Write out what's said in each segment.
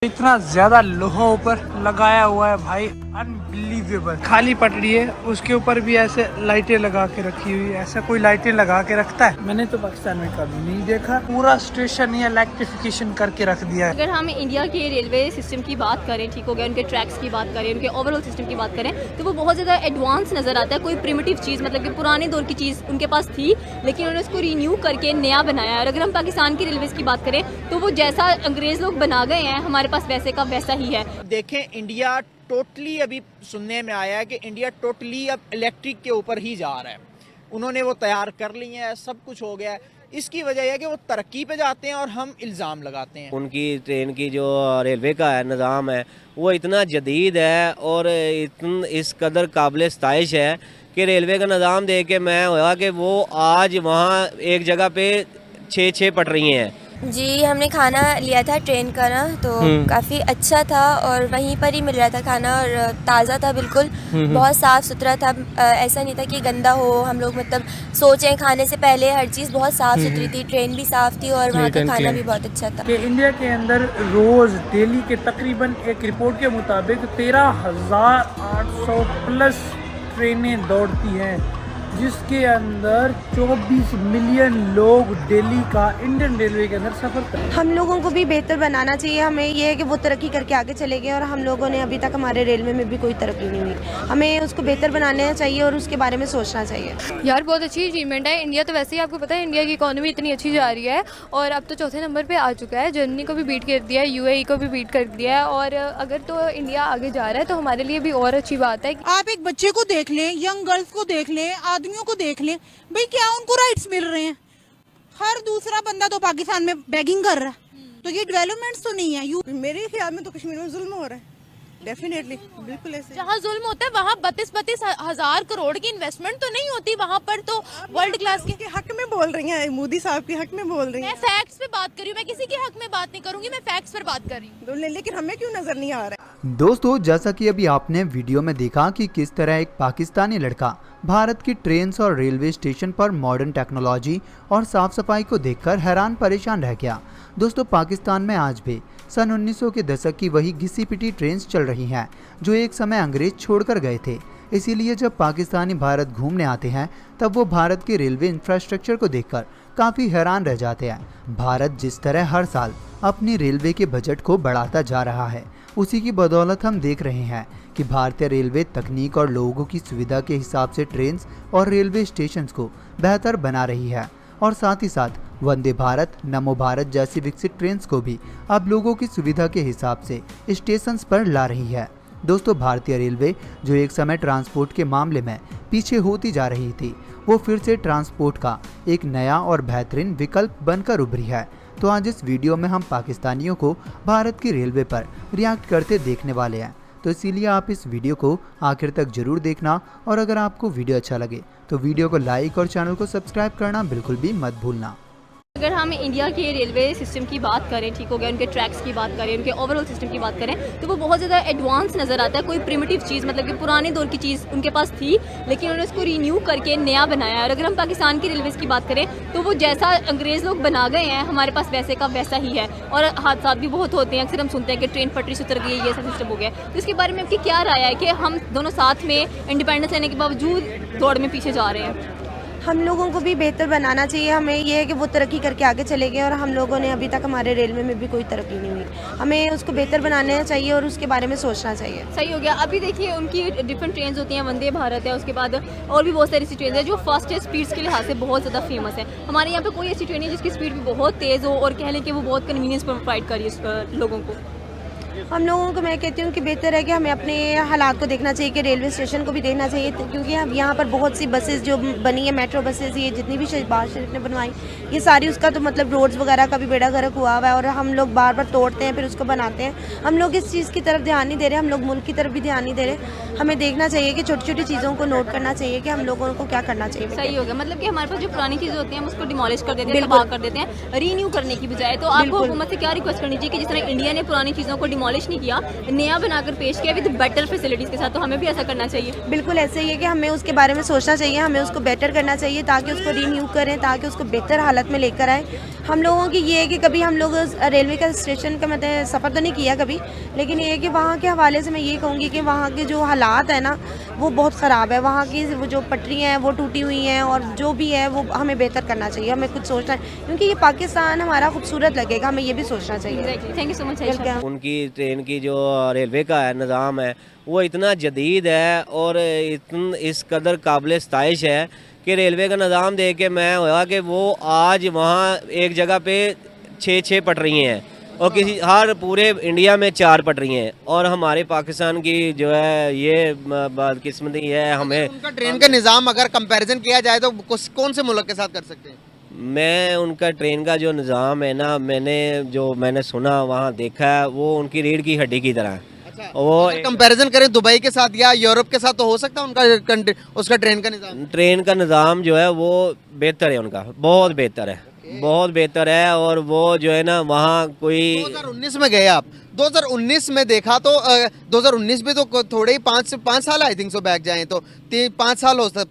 इतना ज्यादा लोहा ऊपर लगाया हुआ है भाई, अनबिलीवेबल। खाली पटड़ी है, उसके ऊपर भी ऐसे लाइटें लगा के रखी हुई है। ऐसा कोई लाइटें लगा के रखता है? मैंने तो पाकिस्तान में कभी नहीं देखा। पूरा स्टेशन ही इलेक्ट्रिफिकेशन करके रख दिया है। अगर हम इंडिया के रेलवे सिस्टम की बात करें, ठीक हो गया, उनके ट्रैक्स की बात करें, उनके ओवरऑल सिस्टम की बात करें, तो वो बहुत ज़्यादा एडवांस नज़र आता है। कोई प्रिमिटिव चीज़, मतलब कि पुराने दौर की चीज़ उनके पास थी, लेकिन उन्होंने उसको रीन्यू करके नया बनाया है। और अगर हम पाकिस्तान की रेलवेज़ की बात करें, तो वो जैसा अंग्रेज़ लोग बना गए हैं, हमारे पास वैसे का वैसा ही है। देखें, इंडिया टोटली अभी सुनने में आया है कि इंडिया टोटली अब इलेक्ट्रिक के ऊपर ही जा रहा है। उन्होंने वो तैयार कर ली है, सब कुछ हो गया है। इसकी वजह यह है कि वो तरक्की पे जाते हैं और हम इल्ज़ाम लगाते हैं। उनकी ट्रेन की जो रेलवे का है निज़ाम है वो इतना जदीद है और इस कदर काबिल सताइश है कि रेलवे का निज़ाम देख के मैं हुआ कि वो आज वहाँ एक जगह पे 6 पटरी हैं। जी, हमने खाना लिया था ट्रेन का ना, तो काफ़ी अच्छा था और वहीं पर ही मिल रहा था खाना और ताज़ा था बिल्कुल। बहुत साफ़ सुथरा था, ऐसा नहीं था कि गंदा हो। हम लोग मतलब सोचें खाने से पहले हर चीज़ बहुत साफ़ सुथरी थी, ट्रेन भी साफ़ थी और वहाँ का खाना भी बहुत अच्छा था। कि इंडिया के अंदर रोज़ डेली के तकरीबन एक रिपोर्ट के मुताबिक 13,800 प्लस ट्रेनें दौड़ती हैं, जिसके अंदर 24 मिलियन लोग डेली का इंडियन रेलवे के अंदर सफर करते हैं। हम लोगों को भी बेहतर बनाना चाहिए। हमें ये है कि वो तरक्की करके आगे चले गए और हम लोगों ने अभी तक हमारे रेलवे में भी कोई तरक्की नहीं हुई। हमें उसको बेहतर बनाना चाहिए और उसके बारे में सोचना चाहिए। यार बहुत अच्छी अचीवमेंट है। इंडिया तो वैसे ही आपको पता है, इंडिया की इकोनॉमी इतनी अच्छी जा रही है और अब तो चौथे नंबर पे आ चुका है। जर्मनी को भी बीट कर दिया है, यूएई को भी बीट कर दिया है। और अगर तो इंडिया आगे जा रहा है तो हमारे लिए भी और अच्छी बात है। आप एक बच्चे को देख लें, यंग गर्ल्स को देख लें, आदमियों को देख लें, भाई क्या उनको राइट्स मिल रहे हैं? हर दूसरा बंदा तो पाकिस्तान में बेगिंग कर रहा है, तो ये डेवलपमेंट्स तो नहीं है। मेरे ख्याल में तो कश्मीर में जुल्म हो रहा है, डेफिनेटली, बिल्कुल ऐसे। जहाँ जुल्म होता है वहाँ 32 हजार करोड़ की इन्वेस्टमेंट तो नहीं होती, वहाँ पर तो वर्ल्ड क्लास के हक में बोल रही हैं, मोदी साहब के हक में बोल रही हैं। मैं फैक्ट्स पे बात कर रही हूँ, मैं किसी के हक में बात नहीं करूंगी, मैं फैक्ट्स पर बात कर रही हूँ। लेकिन हमें क्यों नजर नहीं आ रहा है? दोस्तों, जैसा कि अभी आपने वीडियो में देखा कि किस तरह एक पाकिस्तानी लड़का भारत की ट्रेन और रेलवे स्टेशन पर मॉडर्न टेक्नोलॉजी और साफ सफाई को देखकर हैरान परेशान रह गया। दोस्तों, पाकिस्तान में आज भी सन 1900 के दशक की वही घिसी पिटी ट्रेन चल रही हैं जो एक समय अंग्रेज छोड़कर गए थे। इसीलिए जब पाकिस्तानी भारत घूमने आते हैं तब वो भारत के रेलवे इंफ्रास्ट्रक्चर को देखकर काफ़ी हैरान रह जाते हैं। भारत जिस तरह हर साल अपनी रेलवे के बजट को बढ़ाता जा रहा है, उसी की बदौलत हम देख रहे हैं कि भारतीय रेलवे तकनीक और लोगों की सुविधा के हिसाब से ट्रेन और रेलवे स्टेशन को बेहतर बना रही है और साथ ही साथ वंदे भारत, नमो भारत जैसी विकसित ट्रेन को भी अब लोगों की सुविधा के हिसाब से स्टेशन पर ला रही है। दोस्तों, भारतीय रेलवे जो एक समय ट्रांसपोर्ट के मामले में पीछे होती जा रही थी, वो फिर से ट्रांसपोर्ट का एक नया और बेहतरीन विकल्प बनकर उभरी है। तो आज इस वीडियो में हम पाकिस्तानियों को भारत की रेलवे पर रिएक्ट करते देखने वाले हैं, तो इसीलिए आप इस वीडियो को आखिर तक जरूर देखना। और अगर आपको वीडियो अच्छा लगे तो वीडियो को लाइक और चैनल को सब्सक्राइब करना बिल्कुल भी मत भूलना। अगर हम इंडिया के रेलवे सिस्टम की बात करें, ठीक हो गया, उनके ट्रैक्स की बात करें, उनके ओवरऑल सिस्टम की बात करें, तो वो बहुत ज़्यादा एडवांस नज़र आता है। कोई प्रिमिटिव चीज़, मतलब कि पुराने दौर की चीज़ उनके पास थी, लेकिन उन्होंने उसको रीन्यू करके नया बनाया है। और अगर हम पाकिस्तान की रेलवेज़ की बात करें, तो वो जैसा अंग्रेज़ लोग बना गए हैं, हमारे पास वैसे का वैसा ही है। और हादसा भी बहुत होते हैं, अक्सर हम सुनते हैं कि ट्रेन पटरी से उतर गई, ये सब सिस्टम हो गया। तो इसके बारे में आपकी क्या राय है कि हम दोनों साथ में इंडिपेंडेंस लेने के बावजूद दौड़ में पीछे जा रहे हैं? हम लोगों को भी बेहतर बनाना चाहिए। हमें ये है कि वो तरक्की करके आगे चले गए और हम लोगों ने अभी तक हमारे रेलवे में भी कोई तरक्की नहीं हुई। हमें उसको बेहतर बनाना चाहिए और उसके बारे में सोचना चाहिए। सही हो गया। अभी देखिए, उनकी डिफरेंट ट्रेन होती हैं, वंदे भारत है, उसके बाद और भी बहुत सारी ऐसी ट्रेन है जो फास्टेस्ट स्पीड्स के लिहाज से बहुत ज़्यादा फेमस है। हमारे यहाँ पे कोई ऐसी ट्रेन है जिसकी स्पीड भी बहुत तेज़ हो और कह लें कि वो बहुत कन्वीनियंस प्रोवाइड करिए लोगों को। हम लोगों को, मैं कहती हूँ कि बेहतर है कि हमें अपने हालात को देखना चाहिए कि रेलवे स्टेशन को भी देखना चाहिए, क्योंकि अब यहाँ पर बहुत सी बसेस जो बनी है, मेट्रो बसेस, ये जितनी भी शहबाज शरीफ ने बनवाई, ये सारी उसका तो मतलब रोड्स वगैरह का भी बेड़ा गर्क हुआ हुआ है और हम लोग बार बार तोड़ते हैं फिर उसको बनाते हैं। हम लोग इस चीज़ की तरफ ध्यान नहीं दे रहे, हम लोग मुल्क की तरफ भी ध्यान नहीं दे रहे। हमें देखना चाहिए कि छोटी छोटी चीज़ों को नोट करना चाहिए कि हम लोगों को क्या करना चाहिए। सही हो गया। मतलब कि हमारे पास जो पुरानी चीज़ें होती हैं हम उसको डिमोलिश कर देते हैं, तबाह कर देते हैं, रीन्यू करने की बजाय। तो आपको हुकूमत से क्या रिक्वेस्ट करनी चाहिए कि जिस तरह इंडिया ने पुरानी चीज़ों को डिमोलिश नहीं किया, नया बनाकर पेश किया विद बेटर फैसिलिटीज़ के साथ, तो हमें भी ऐसा करना चाहिए। बिल्कुल ऐसे ही है कि हमें उसके बारे में सोचना चाहिए, हमें उसको बेटर करना चाहिए ताकि उसको रीन्यू करें, ताकि उसको बेहतर हालत में लेकर आए। हम लोगों की ये है कि कभी हम लोग रेलवे का स्टेशन का मतलब सफ़र तो नहीं किया कभी, लेकिन ये है कि वहाँ के हवाले से मैं ये कहूँगी कि वहाँ के जो हालात है ना वो बहुत ख़राब है। वहाँ की वो जो पटरियाँ हैं वो टूटी हुई हैं, और जो भी है वो हमें बेहतर करना चाहिए, हमें कुछ सोचना है, क्योंकि ये पाकिस्तान हमारा खूबसूरत लगेगा, हमें ये भी सोचना चाहिए। Thank you so much. Welcome. उनकी ट्रेन की जो रेलवे का है निज़ाम है वो इतना जदीद है और इस कदर काबिल सताइश है कि रेलवे का निज़ाम देख के मैं हुआ कि वो आज वहाँ एक जगह पे 6 पटरियाँ हैं और किसी हर पूरे इंडिया में 4 पटरियाँ हैं, और हमारे पाकिस्तान की जो है ये बदकिस्मती है। हमें उनका ट्रेन का निज़ाम अगर कंपैरिजन किया जाए तो कौन से मुल्क के साथ कर सकते हैं? मैं उनका ट्रेन का जो निज़ाम है ना, मैंने सुना वहाँ देखा है, वो उनकी रीढ़ की हड्डी की तरह है। वो कंपैरिजन करें दुबई के साथ या यूरोप के साथ तो हो सकता है उनका उसका ट्रेन का निज़ाम? ट्रेन का निज़ाम जो है वो बेहतर है, उनका बहुत बेहतर है, बहुत बेहतर है। और वो जो है ना वहाँ कोई 2019 में गए आप, 2019 में देखा तो 2019 में तो थोड़े ही 5 साल आई थिंक सो बैक जाएं तो 5 साल होते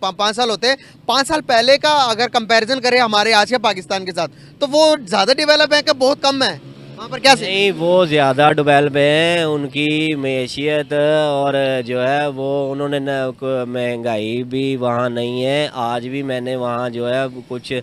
5 साल पहले का अगर कंपैरिजन करें हमारे आज के पाकिस्तान के साथ तो वो ज़्यादा डेवलप है कि बहुत कम है? वहाँ पर क्या नहीं, वो ज़्यादा डेवलप है। उनकी मैशियत और जो है वो उन्होंने महंगाई भी वहाँ नहीं है। आज भी मैंने वहाँ जो है कुछ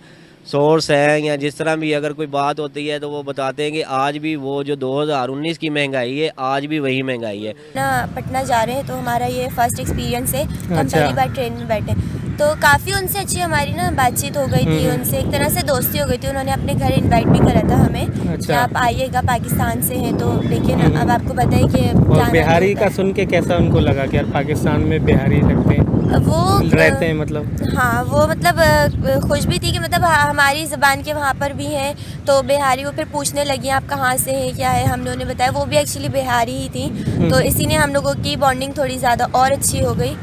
सोर्स हैं या जिस तरह भी अगर कोई बात होती है तो वो बताते हैं कि आज भी वो जो 2019 की महंगाई है आज भी वही महंगाई है ना। पटना जा रहे हैं तो हमारा ये फर्स्ट एक्सपीरियंस है, तो हम पहली बार ट्रेन में बैठे, तो काफ़ी उनसे अच्छी हमारी ना बातचीत हो गई थी, उनसे एक तरह से दोस्ती हो गई थी। उन्होंने अपने घर इनवाइट भी करा था हमें कि आप आइएगा, पाकिस्तान से हैं तो देखिए ना। अब आपको बताइए कि बिहारी का सुन के कैसा उनको लगा कि यार पाकिस्तान में बिहारी लगते हैं, वो रहते हैं मतलब? हाँ, वो मतलब खुश भी थी कि मतलब हमारी ज़बान के वहाँ पर भी हैं, तो बिहारी वो फिर पूछने लगी आप कहाँ से हैं क्या है। हमने उन्हें बताया, वो भी एक्चुअली बिहारी ही थी, तो इसी ने हम लोगों की बॉन्डिंग थोड़ी ज़्यादा और अच्छी हो गई।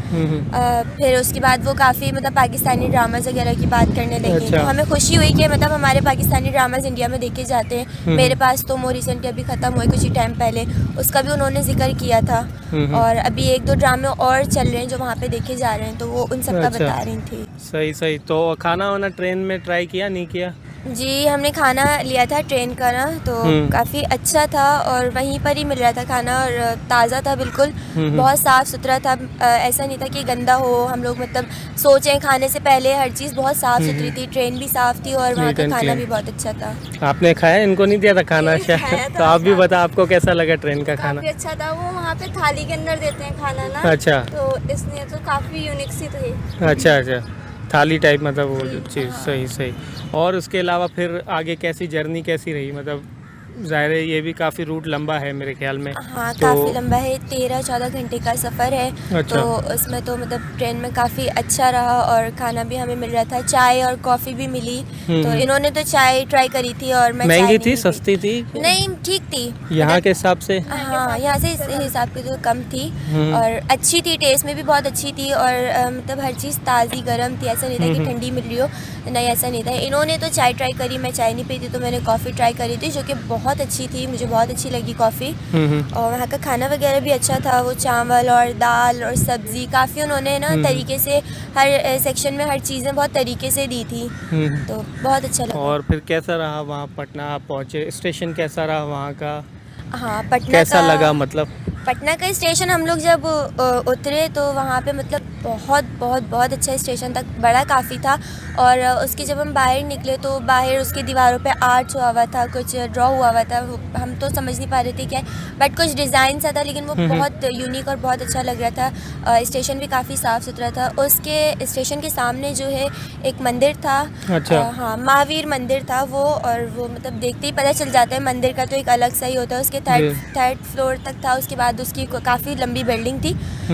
फिर उसके बाद वो काफ़ी मतलब पाकिस्तानी ड्रामाज वगैरह की बात करने लगी, तो हमें खुशी हुई कि मतलब हमारे पाकिस्तानी ड्रामाज इंडिया में देखे जाते हैं। मेरे पास तो मोर रिसेंटली अभी ख़त्म हुए कुछ ही टाइम पहले, उसका भी उन्होंने जिक्र किया था, और अभी 1-2 ड्रामे और चल रहे हैं जो वहाँ पे देखे जा रहे हैं, तो वो उन सब का बता रही थी। सही। तो खाना वाना ट्रेन में ट्राई किया नहीं किया? जी, हमने खाना लिया था ट्रेन का ना, तो काफ़ी अच्छा था और वहीं पर ही मिल रहा था खाना, और ताज़ा था बिल्कुल, बहुत साफ़ सुथरा था। ऐसा नहीं था कि गंदा हो। हम लोग मतलब सोचें खाने से पहले हर चीज़ बहुत साफ़ सुथरी थी, ट्रेन भी साफ़ थी और वहाँ का खाना भी बहुत अच्छा था। आपने खाया? इनको नहीं दिया था खाना शायद, तो आप भी बता आपको कैसा लगा ट्रेन का खाना? काफ़ी अच्छा था। वो वहाँ पे थाली के अंदर देते हैं खाना ना, अच्छा, तो इसलिए तो काफ़ी यूनिक सी थी। अच्छा, थाली टाइप मतलब वो चीज़। सही। और उसके अलावा फिर आगे कैसी जर्नी कैसी रही? मतलब ज़ाहिर है ये भी काफ़ी रूट लंबा है मेरे ख्याल में। हाँ, काफ़ी लंबा है, 13-14 घंटे का सफ़र है। अच्छा। तो उसमें तो मतलब ट्रेन में काफ़ी अच्छा रहा, और खाना भी हमें मिल रहा था, चाय और कॉफ़ी भी मिली। तो इन्होंने तो चाय ट्राई करी थी और मैं महंगी चाय थी, सस्ती थी? नहीं, ठीक थी यहाँ के हिसाब से। हाँ, यहाँ से इस हिसाब की तो कम थी और अच्छी थी, टेस्ट में भी बहुत अच्छी थी, और मतलब हर चीज़ ताज़ी गर्म थी। ऐसा नहीं था कि ठंडी मिल रही हो, नहीं ऐसा नहीं था। इन्होंने तो चाय ट्राई करी, मैं चाय नहीं पीती, तो मैंने कॉफ़ी ट्राई करी थी जो कि बहुत अच्छी थी, मुझे बहुत अच्छी लगी कॉफ़ी। और वहाँ का खाना वगैरह भी अच्छा था, वो चावल और दाल और सब्ज़ी काफ़ी उन्होंने ना तरीके से हर सेक्शन में हर चीज़ें बहुत तरीके से दी थी, तो बहुत अच्छा लगा। और फिर कैसा रहा वहाँ पटना आप पहुँचे? स्टेशन कैसा रहा वहाँ का? हाँ, पटना कैसा का लगा मतलब? पटना का स्टेशन हम लोग जब उतरे तो वहाँ पे मतलब बहुत अच्छा स्टेशन था, बड़ा काफ़ी था। और उसके जब हम बाहर निकले तो बाहर उसकी दीवारों पे आर्ट्स हुआ हुआ था, कुछ ड्रॉ हुआ हुआ था, हम तो समझ नहीं पा रहे थे क्या, बट कुछ डिज़ाइन सा था, लेकिन वो बहुत यूनिक और बहुत अच्छा लग रहा था। स्टेशन भी काफ़ी साफ़ सुथरा था। उसके स्टेशन के सामने जो है एक मंदिर था। अच्छा। हाँ, महावीर मंदिर था वो, और वो मतलब देखते ही पता चल जाता है, मंदिर का तो एक अलग सा ही होता है। उसके थर्ड फ्लोर तक था, उसके बाद उसकी काफ़ी लंबी बिल्डिंग थी।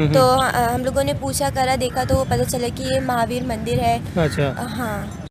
तो हम लोगों ने पूछा करा, देखा तो वो पता चला कि ये महावीर मंदिर है। अच्छा। हाँ।